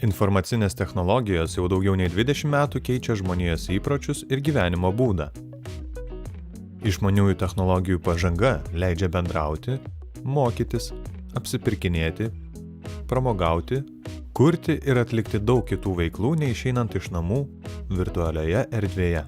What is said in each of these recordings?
Informacinės technologijos jau daugiau nei 20 metų keičia žmonijos įpročius ir gyvenimo būdą. Išmaniųjų technologijų pažanga leidžia bendrauti, mokytis, apsipirkinėti, pramogauti, kurti ir atlikti daug kitų veiklų neišeinant iš namų virtualioje erdvėje.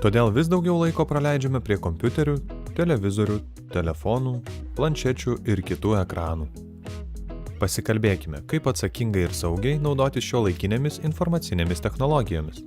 Todėl vis daugiau laiko praleidžiame prie kompiuterių, televizorių, telefonų, planšečių ir kitų ekranų. Pasikalbėkime, kaip atsakingai ir saugiai naudotis šiuolaikinėmis informacinėmis technologijomis.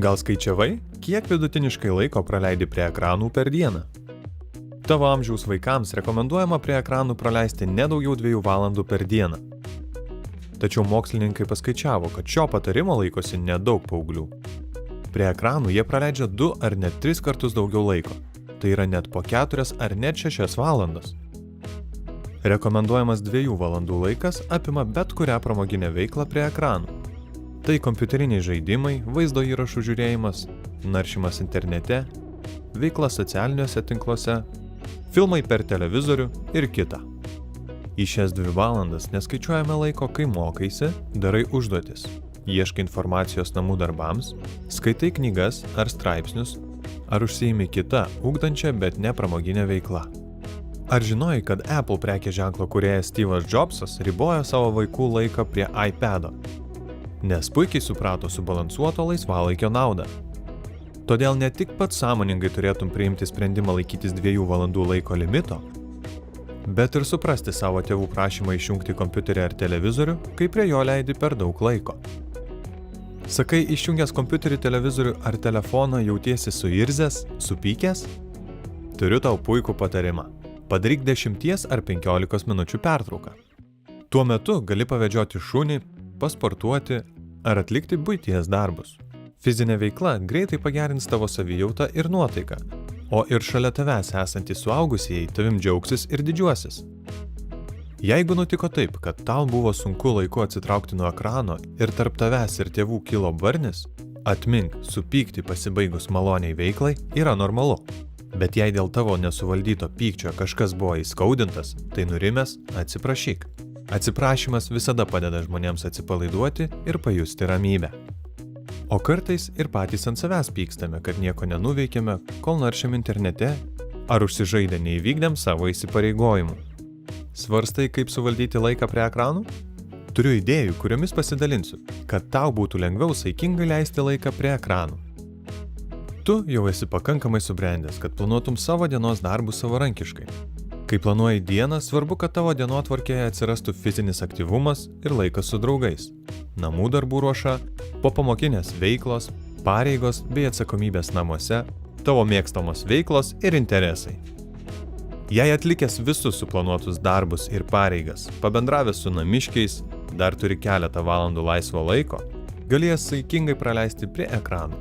Gal skaičiavai, kiek vidutiniškai laiko praleidi prie ekranų per dieną? Tavo amžiaus vaikams rekomenduojama prie ekranų praleisti ne daugiau 2 valandų per dieną. Tačiau mokslininkai paskaičiavo, kad šio patarimo laikosi nedaug paauglių. Prie ekranų jie praleidžia 2 ar net 3 kartus daugiau laiko. Tai yra net po 4 ar net 6 valandas. Rekomenduojamas 2 valandų laikas apima bet kurią pramoginę veiklą prie ekranų. Tai kompiuteriniai žaidimai, vaizdo įrašų žiūrėjimas, naršymas internete, veikla socialiniuose tinkluose, filmai per televizorių ir kita. Į šias 2 valandas neskaičiuojame laiko, kai mokaisi, darai užduotis, ieškai informacijos namų darbams, skaitai knygas ar straipsnius, ar užsiimi kitą, ugdančią, bet ne pramoginę veiklą. Ar žinojai, kad Apple prekės ženklo kūrėjas Steve'as Jobsas ribojo savo vaikų laiką prie iPad'o, nes puikiai suprato subalansuoto laisvalaikio naudą. Todėl ne tik pats sąmoningai turėtum priimti sprendimą laikytis 2 valandų laiko limito, bet ir suprasti savo tėvų prašymą išjungti kompiuterį ar televizorių, kai prie jo leidi per daug laiko. Sakai, išjungęs kompiuterį, televizorių ar telefoną jautiesi suirzęs, supykęs? Turiu tau puikų patarimą. Padaryk 10 ar 15 minučių pertrauką. Tuo metu gali pavedžioti šunį, pasportuoti ar atlikti buities darbus. Fizinė veikla greitai pagerins tavo savijautą ir nuotaiką, o ir šalia tavęs esantys suaugusieji tavim džiaugsis ir didžiuosis. Jeigu nutiko taip, kad tau buvo sunku laiku atsitraukti nuo ekrano ir tarp tavęs ir tėvų kilo barnis, atmink, supykti pasibaigus maloniai veiklai yra normalu. Bet jei dėl tavo nesuvaldyto pykčio kažkas buvo įskaudintas, tai nurimęs atsiprašyk. Atsiprašymas visada padeda žmonėms atsipalaiduoti ir pajusti ramybę. O kartais ir patys ant savęs pykstame, kad nieko nenuveikėme, kol naršėm internete ar užsižaidę neįvykdėm savo įsipareigojimų. Svarstai, kaip suvaldyti laiką prie ekranų? Turiu idėjų, kuriomis pasidalinsiu, kad tau būtų lengviau saikingai leisti laiką prie ekranų. Tu jau esi pakankamai subrendęs, kad planuotum savo dienos darbus savarankiškai. Kai planuoji dieną, svarbu, kad tavo dienotvarkėje atsirastų fizinis aktyvumas ir laikas su draugais, namų darbų ruoša, popamokinės veiklos, pareigos bei atsakomybės namuose, tavo mėgstamos veiklos ir interesai. Jei atlikęs visus suplanuotus darbus ir pareigas, pabendravęs su namiškiais, dar turi keletą valandų laisvo laiko, galės saikingai praleisti prie ekranų.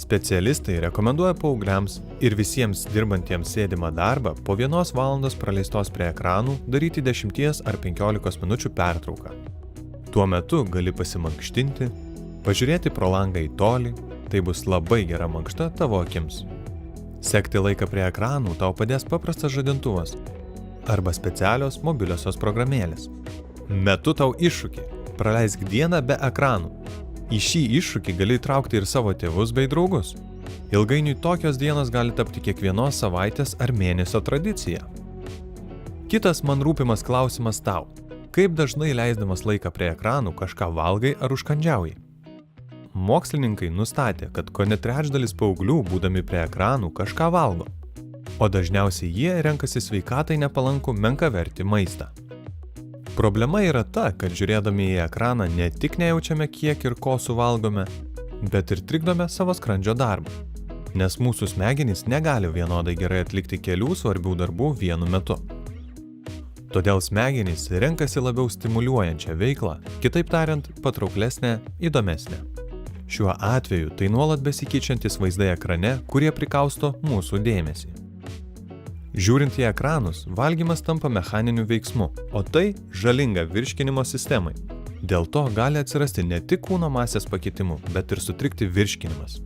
Specialistai rekomenduoja paaugliams ir visiems dirbantiems sėdimą darbą po 1 valandos praleistos prie ekranų daryti 10 ar 15 minučių pertrauką. Tuo metu gali pasimankštinti, pažiūrėti pro langą į tolį, tai bus labai gera mankšta tavo akims. Sekti laiką prie ekranų tau padės paprastas žadintuvas arba specialios mobiliosios programėlės. Metu tau iššūkį, praleisk dieną be ekranų. Į šį iššūkį gali įtraukti ir savo tėvus bei draugus. Ilgainiui tokios dienos gali tapti kiekvienos savaitės ar mėnesio tradicija. Kitas man rūpimas klausimas tau. Kaip dažnai leisdamas laiką prie ekranų kažką valgai ar užkandžiauji? Mokslininkai nustatė, kad kone trečdalis paauglių, būdami prie ekranų, kažką valgo. O dažniausiai jie renkasi sveikatai nepalankų menkavertį maistą. Problema yra ta, kad žiūrėdami į ekraną ne tik nejaučiame, kiek ir ko suvalgome, bet ir trikdome savo skrandžio darbą, nes mūsų smegenys negali vienodai gerai atlikti kelių svarbių darbų vienu metu. Todėl smegenys renkasi labiau stimuliuojančią veiklą, kitaip tariant, patrauklesnę, įdomesnę. Šiuo atveju tai nuolat besikeičiantis vaizdai ekrane, kurie prikausto mūsų dėmesį. Žiūrint į ekranus, valgymas tampa mechaniniu veiksmu, o tai žalinga virškinimo sistemai. Dėl to gali atsirasti ne tik kūno masės pakitimų, bet ir sutrikti virškinimas.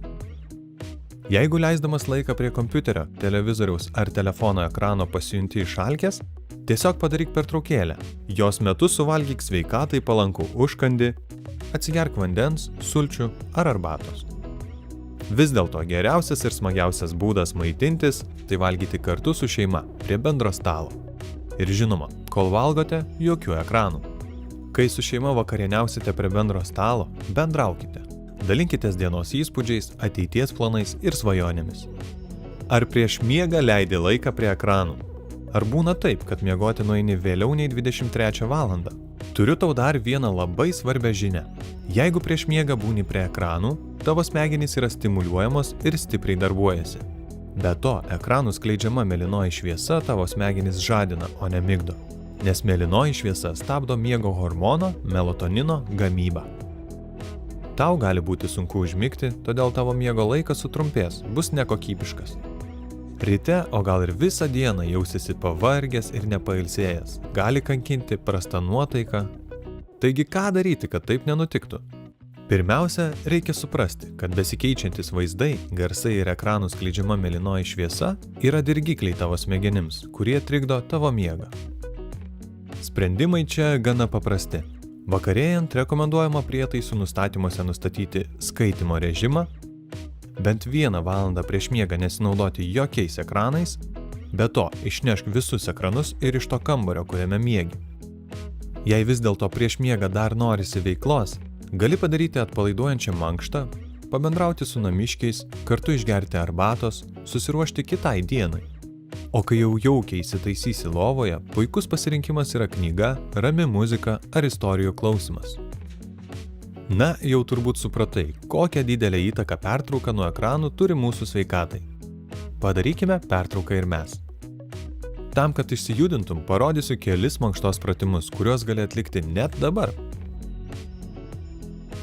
Jeigu leisdamas laiką prie kompiuterio, televizoriaus ar telefono ekrano pasijunti išalkęs, Tiesiog padaryk pertraukėlę. Jos metu suvalgyk sveikatai palankų užkandį, atsigerk vandens, sulčių ar arbatos. Vis dėlto geriausias ir smagiausias būdas maitintis – tai valgyti kartu su šeima prie bendro stalo. Ir žinoma, kol valgote, jokių ekranų. Kai su šeima vakarieniausite prie bendro stalo, bendraukite. Dalinkitės dienos įspūdžiais, ateities planais ir svajonėmis. Ar prieš miegą leidi laiką prie ekranų? Ar būna taip, kad miegoti nueini vėliau nei 23 valandą? Turiu tau dar vieną labai svarbią žinią. Jeigu prieš miegą būni prie ekranų, tavo smegenys yra stimuliuojamos ir stipriai darbuojasi. Be to, ekranų skleidžiama mėlynoji šviesa tavo smegenys žadina, o ne migdo. Nes mėlynoji šviesa stabdo miego hormono melatonino gamybą. Tau gali būti sunku užmigti, todėl tavo miego laikas sutrumpės, bus nekokybiškas. Ryte, o gal ir visą dieną jausisi pavargęs ir nepailsėjęs, gali kankinti prasta nuotaika. Taigi ką daryti, kad taip nenutiktų? Pirmiausia, reikia suprasti, kad besikeičiantis vaizdai, garsai ir ekranų skleidžiama mėlynoji šviesa yra dirgikliai tavo smegenims, kurie trikdo tavo miegą. Sprendimai čia gana paprasti. Vakarėjant rekomenduojama prietaisų nustatymuose nustatyti skaitymo režimą, bent 1 valandą prieš miegą nesinaudoti jokiais ekranais, be to išnešk visus ekranus ir iš to kambario, kuriame miegi. Jei vis dėlto prieš miegą dar norisi veiklos, gali padaryti atpalaiduojančią mankštą, pabendrauti su namiškiais, kartu išgerti arbatos, susiruošti kitai dienai. O kai jau jaukiai įsitaisysi lovoje, puikus pasirinkimas yra knyga, rami muzika ar istorijų klausimas. Na, jau turbūt supratai, kokią didelę įtaką pertrauka nuo ekranų turi mūsų sveikatai. Padarykime pertrauką ir mes. Tam, kad išsijudintum, parodysiu kelis mankštos pratimus, kuriuos gali atlikti net dabar.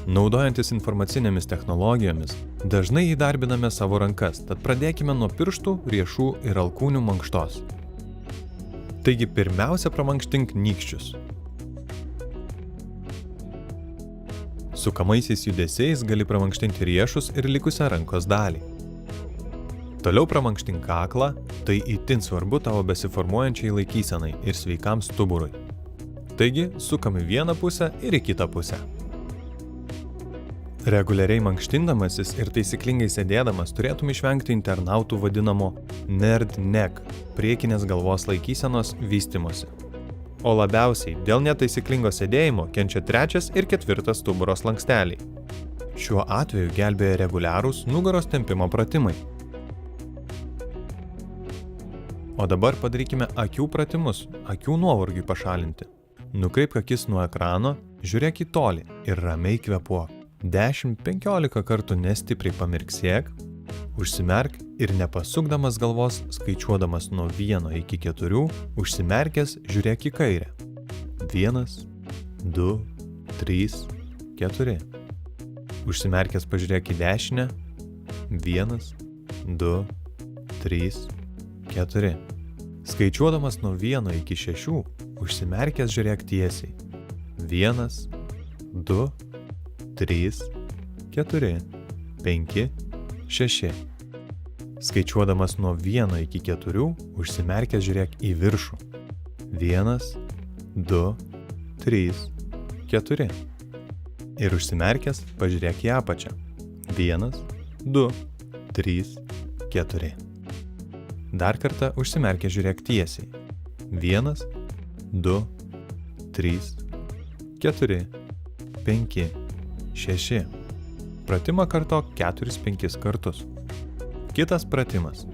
Naudojantis informacinėmis technologijomis, dažnai įdarbiname savo rankas, tad pradėkime nuo pirštų, riešų ir alkūnių mankštos. Taigi pirmiausia pramankštink nykščius. Sukamaisiais judesiais gali pramankštinti riešus ir likusią rankos dalį. Toliau pramankštink kaklą, tai itin svarbu tavo besiformuojančiai laikysenai ir sveikam stuburui. Taigi, sukam į vieną pusę ir į kitą pusę. Reguliariai mankštindamasis ir taisyklingai sėdėdamas turėtum išvengti internautų vadinamo nerd neck, priekinės galvos laikysenos vystymosi. O labiausiai dėl netaisyklingo sėdėjimo kenčia 3. ir 4. stuburo slanksteliai. Šiuo atveju gelbėja reguliarūs nugaros tempimo pratimai. O dabar padarykime akių pratimus, akių nuovargiui pašalinti. Nukreipk akis nuo ekrano, žiūrėk į tolį ir ramiai kvėpuok. 10-15 kartų nestipriai pamirksėk, užsimerk ir nepasukdamas galvos, skaičiuodamas nuo 1 iki 4, užsimerkęs žiūrėk į kairę. 1, 2, 3, 4. Užsimerkęs pažiūrėk į dešinę. 1, 2, 3, 4. Skaičiuodamas nuo 1 iki 6, užsimerkęs žiūrėk tiesiai. 1, 2, 3, 4, 5, 6. Skaičiuodamas nuo 1 iki 4, užsimerkęs žiūrėk į viršų. 1, 2, 3, 4. Ir užsimerkęs pažiūrėk į apačią. 1, 2, 3, 4. Dar kartą užsimerkęs žiūrėk tiesiai. 1, 2, 3, 4, 5, 6. Pratimą kartok 4-5 kartus. Kitas pratimas.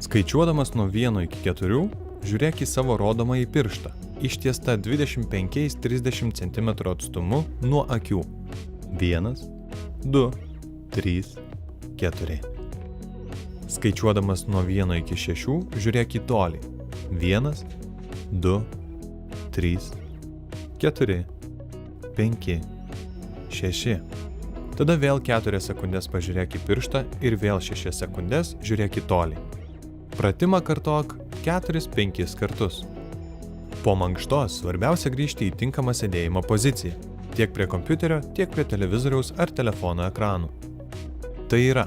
Skaičiuodamas nuo 1 iki 4, žiūrėk į savo rodomąjį pirštą, ištiesta 25-30 cm atstumu nuo akių. 1, 2, 3, 4. Skaičiuodamas nuo 1 iki 6, žiūrėk į tolį. 1, 2, 3, 4, 5, 6. Tada vėl 4 sekundės pažiūrėk į pirštą ir vėl 6 sekundės žiūrėk į tolį. Pratimą kartok 4-5 kartus. Po mankštos svarbiausia grįžti į tinkamą sėdėjimo poziciją, tiek prie kompiuterio, tiek prie televizoriaus ar telefono ekranų. Tai yra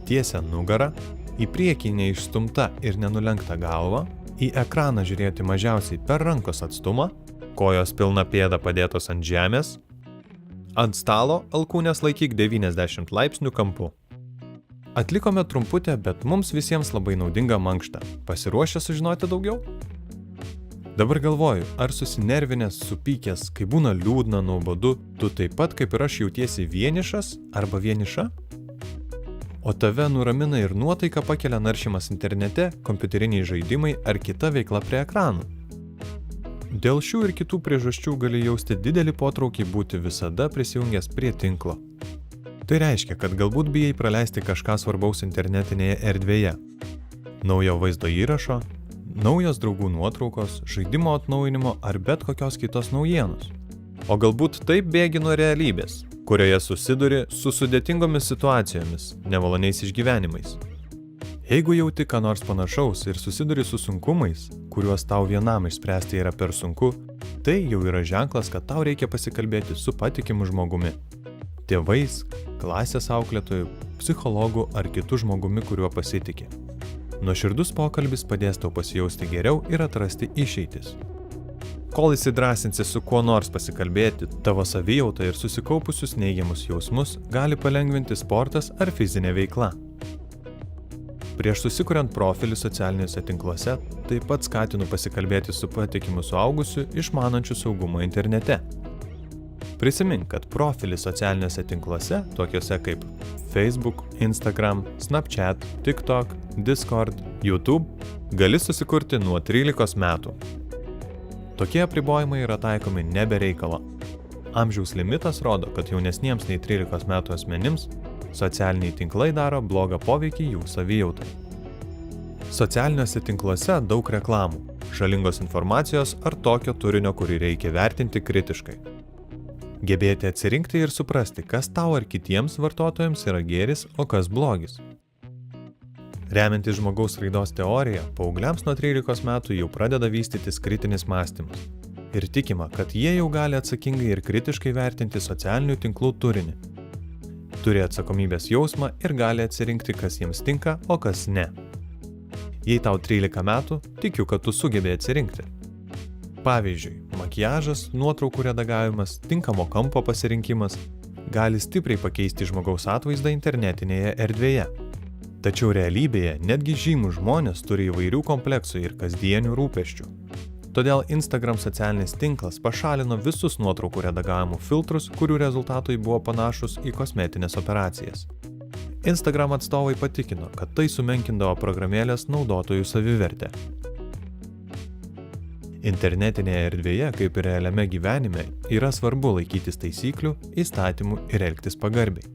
tiesia nugara, į priekį neišstumta ir nenulenkta galva, į ekraną žiūrėti mažiausiai per rankos atstumą, kojos pilna pėda padėtos ant žemės, ant stalo alkūnės laikyk 90 laipsnių kampu. Atlikome trumputę, bet mums visiems labai naudingą mankštą. Pasiruošę sužinoti daugiau? Dabar galvoju, ar susinervinęs, supykęs, kai būna liūdna, nuobodu, tu taip pat kaip ir aš jautiesi vienišas arba vieniša? O tave nuramina ir nuotaiką pakelia naršymas internete, kompiuteriniai žaidimai ar kita veikla prie ekranų. Dėl šių ir kitų priežasčių gali jausti didelį potraukį būti visada prisijungęs prie tinklo. Tai reiškia, kad galbūt bijai praleisti kažką svarbaus internetinėje erdvėje. Naujo vaizdo įrašo, naujos draugų nuotraukos, žaidimo atnaujinimo ar bet kokios kitos naujienos. O galbūt taip bėgi nuo realybės, kurioje susiduri su sudėtingomis situacijomis, nemaloniais išgyvenimais. Jeigu jauti ką nors panašaus ir susiduri su sunkumais, kuriuos tau vienam išspręsti yra per sunku, tai jau yra ženklas, kad tau reikia pasikalbėti su patikimu žmogumi. Tėvais, klasės auklėtojų, psichologu ar kitu žmogumi, kuriuo pasitiki. Nuoširdus pokalbis padės tau pasijausti geriau ir atrasti išeitis. Kol įsidrasinsi su kuo nors pasikalbėti, tavo savijautą ir susikaupusius neigiamus jausmus gali palengvinti sportas ar fizinė veikla. Prieš susikuriant profilį socialiniuose tinkluose, taip pat skatinu pasikalbėti su patikimu suaugusiu išmanančiu saugumą internete. Prisimink, kad profilį socialiniuose tinkluose, tokiuose kaip Facebook, Instagram, Snapchat, TikTok, Discord, YouTube, gali susikurti nuo 13 metų. Tokie apribojimai yra taikomi ne be reikalo. Amžiaus limitas rodo, kad jaunesniems nei 13 metų asmenims socialiniai tinklai daro blogą poveikį jų savijautai. Socialiniuose tinkluose daug reklamų, žalingos informacijos ar tokio turinio, kurį reikia vertinti kritiškai. Gebėti atsirinkti ir suprasti, kas tau ar kitiems vartotojams yra gėris, o kas blogis. Remiantis žmogaus raidos teorija, paaugliams nuo 13 metų jau pradeda vystytis kritinis mąstymas. Ir tikima, kad jie jau gali atsakingai ir kritiškai vertinti socialinių tinklų turinį. Turi atsakomybės jausmą ir gali atsirinkti, kas jiems tinka, o kas ne. Jei tau 13 metų, tikiu, kad tu sugebėjai atsirinkti. Pavyzdžiui, makiažas, nuotraukų redagavimas, tinkamo kampo pasirinkimas gali stipriai pakeisti žmogaus atvaizdą internetinėje erdvėje. Tačiau realybėje netgi žymūs žmonės turi įvairių kompleksų ir kasdienių rūpesčių. Todėl Instagram socialinis tinklas pašalino visus nuotraukų redagavimo filtrus, kurių rezultatai buvo panašus į kosmetinės operacijas. Instagram atstovai patikino, kad tai sumenkindavo programėlės naudotojų savivertę. Internetinėje erdvėje, kaip ir realiame gyvenime, yra svarbu laikytis taisyklių, įstatymų ir elgtis pagarbiai.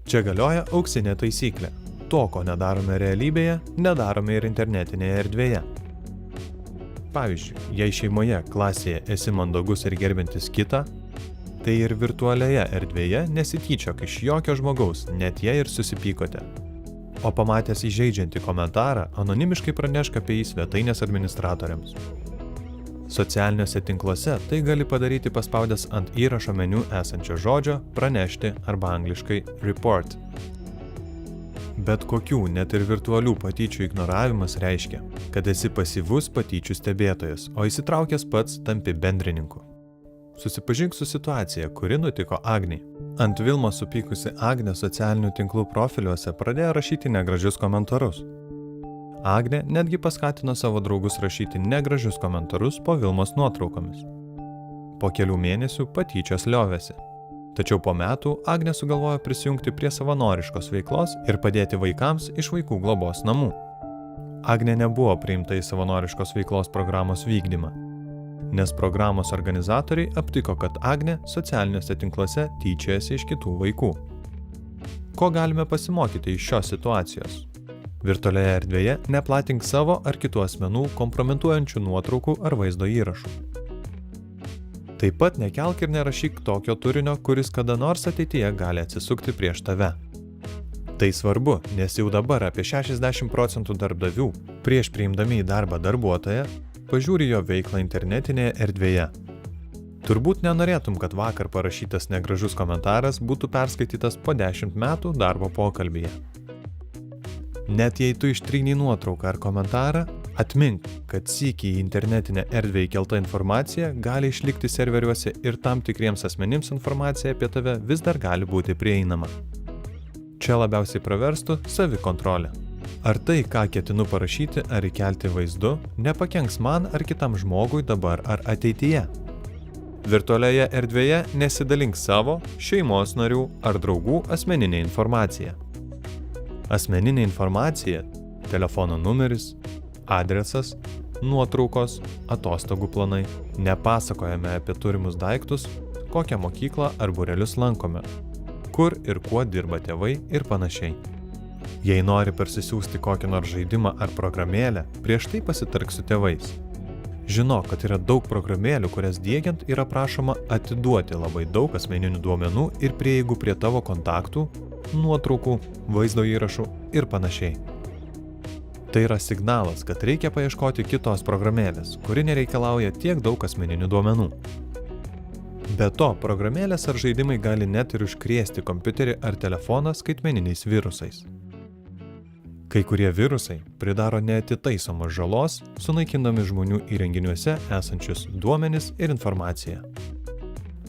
Čia galioja auksinė taisyklė. To, ko nedarome realybėje, nedarome ir internetinėje erdvėje. Pavyzdžiui, jei šeimoje, klasėje esi mandagus ir gerbintis kitą, tai ir virtualioje erdvėje nesityčiok iš jokio žmogaus, net jei ir susipykote. O pamatęs įžeidžiantį komentarą, anonimiškai pranešk apie jį svetainės administratoriams. Socialiniuose tinkluose tai gali padaryti paspaudęs ant įrašo meniu esančio žodžio pranešti arba angliškai report. Bet kokių, net ir virtualių patyčių ignoravimas reiškia, kad esi pasyvus patyčių stebėtojas, o įsitraukęs pats tampi bendrininku. Susipažink su situacija, kuri nutiko Agnei. Ant Vilmos supykusi Agnė socialinių tinklų profiliuose pradėjo rašyti negražius komentarus. Agnė netgi paskatino savo draugus rašyti negražius komentarus po Vilmos nuotraukomis. Po kelių mėnesių patyčios liovėsi. Tačiau po metų Agnė sugalvojo prisijungti prie savanoriškos veiklos ir padėti vaikams iš vaikų globos namų. Agnė nebuvo priimta į savanoriškos veiklos programos vykdymą, nes programos organizatoriai aptiko, kad Agnė socialiniuose tinkluose tyčiojasi iš kitų vaikų. Ko galime pasimokyti iš šios situacijos? Virtualioje erdvėje neplatink savo ar kitų asmenų kompromituojančių nuotraukų ar vaizdo įrašų. Taip pat nekelk ir nerašyk tokio turinio, kuris kada nors ateityje gali atsisukti prieš tave. Tai svarbu, nes jau dabar apie 60% darbdavių, prieš priimdami į darbą darbuotoją, pažiūri jo veiklą internetinėje erdvėje. Turbūt nenorėtum, kad vakar parašytas negražus komentaras būtų perskaitytas po 10 metų darbo pokalbyje. Net jei tu ištryni nuotrauką ar komentarą, Atmink, kad sykį į internetinę erdvę įkelta informacija gali išlikti serveriuose ir tam tikriems asmenims informacija apie tave vis dar gali būti prieinama. Čia labiausiai praverstų savikontrolė. Ar tai, ką ketinu parašyti ar įkelti vaizdu, nepakenks man ar kitam žmogui dabar ar ateityje? Virtualioje erdvėje nesidalink savo, šeimos narių ar draugų asmeninę informaciją. Asmeninė informacija – telefono numeris, adresas, nuotraukos, atostogų planai. Nepasakojame apie turimus daiktus, kokią mokyklą ar būrelius lankome, kur ir kuo dirba tėvai ir panašiai. Jei nori parsisiųsti kokį nors žaidimą ar programėlę, prieš tai pasitark su tėvais. Žinok, kad yra daug programėlių, kurias diegiant yra prašoma atiduoti labai daug asmeninių duomenų ir prieigų prie tavo kontaktų, nuotraukų, vaizdo įrašų ir panašiai. Tai yra signalas, kad reikia paieškoti kitos programėlės, kuri nereikalauja tiek daug asmeninių duomenų. Be to, programėlės ar žaidimai gali net ir užkrėsti kompiuterį ar telefoną skaitmeniniais virusais. Kai kurie virusai pridaro neatitaisomos žalos, sunaikindami žmonių įrenginiuose esančius duomenis ir informaciją.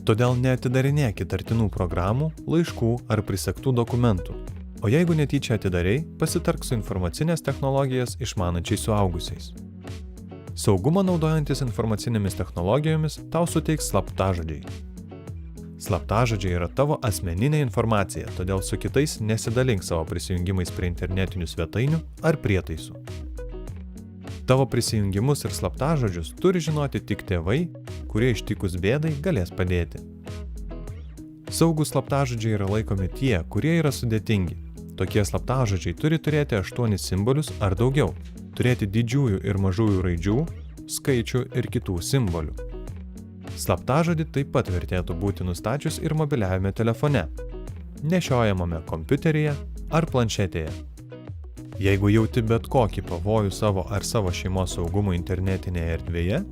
Todėl neatidarinėk įtartinų programų, laiškų ar prisegtų dokumentų. O jeigu netyčia atidarei, pasitark su informacinės technologijas išmanančiais suaugusiais. Saugumą naudojantis informacinėmis technologijomis tau suteiks slaptažodžiai. Slaptažodžiai yra tavo asmeninė informacija, todėl su kitais nesidalink savo prisijungimais prie internetinių svetainių ar prietaisų. Tavo prisijungimus ir slaptažodžius turi žinoti tik tėvai, kurie ištikus bėdai galės padėti. Saugūs slaptažodžiai yra laikomi tie, kurie yra sudėtingi. Tokie slaptažodžiai turi turėti 8 simbolius ar daugiau, turėti didžiųjų ir mažųjų raidžių, skaičių ir kitų simbolių. Slaptažodį taip pat vertėtų būti nustačius ir mobiliajame telefone, nešiojamame kompiuteryje ar planšetėje. Jeigu jauti bet kokį pavojų savo ar savo šeimos saugumui internetinėje erdvėje,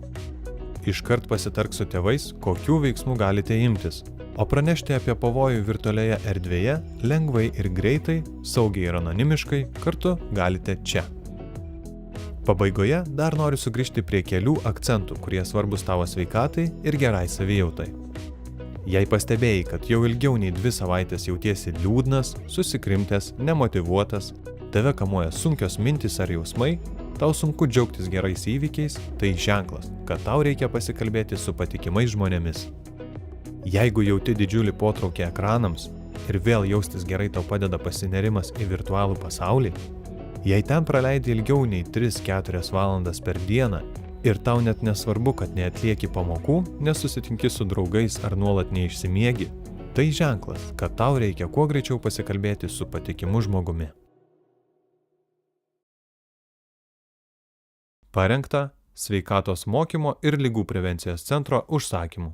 iškart pasitark su tėvais, kokių veiksmų galite imtis, o pranešti apie pavojų virtualioje erdvėje lengvai ir greitai, saugiai ir anonimiškai kartu galite čia. Pabaigoje dar noriu sugrįžti prie kelių akcentų, kurie svarbus tavo sveikatai ir gerai savijautai. Jei pastebėjai, kad jau ilgiau nei 2 savaitės jautiesi liūdnas, susikrimtęs, nemotyvuotas, tave kamuoja sunkios mintys ar jausmai, tau sunku džiaugtis gerais įvykiais, tai ženklas, kad tau reikia pasikalbėti su patikimais žmonėmis. Jeigu jauti didžiulį potraukį ekranams ir vėl jaustis gerai tau padeda pasinerimas į virtualų pasaulį, jei ten praleidi ilgiau nei 3-4 valandas per dieną ir tau net nesvarbu, kad neatlieki pamokų, nesusitinki su draugais ar nuolat neišsimiegi, tai ženklas, kad tau reikia kuo greičiau pasikalbėti su patikimu žmogumi. Parengta Sveikatos mokymo ir ligų prevencijos centro užsakymu.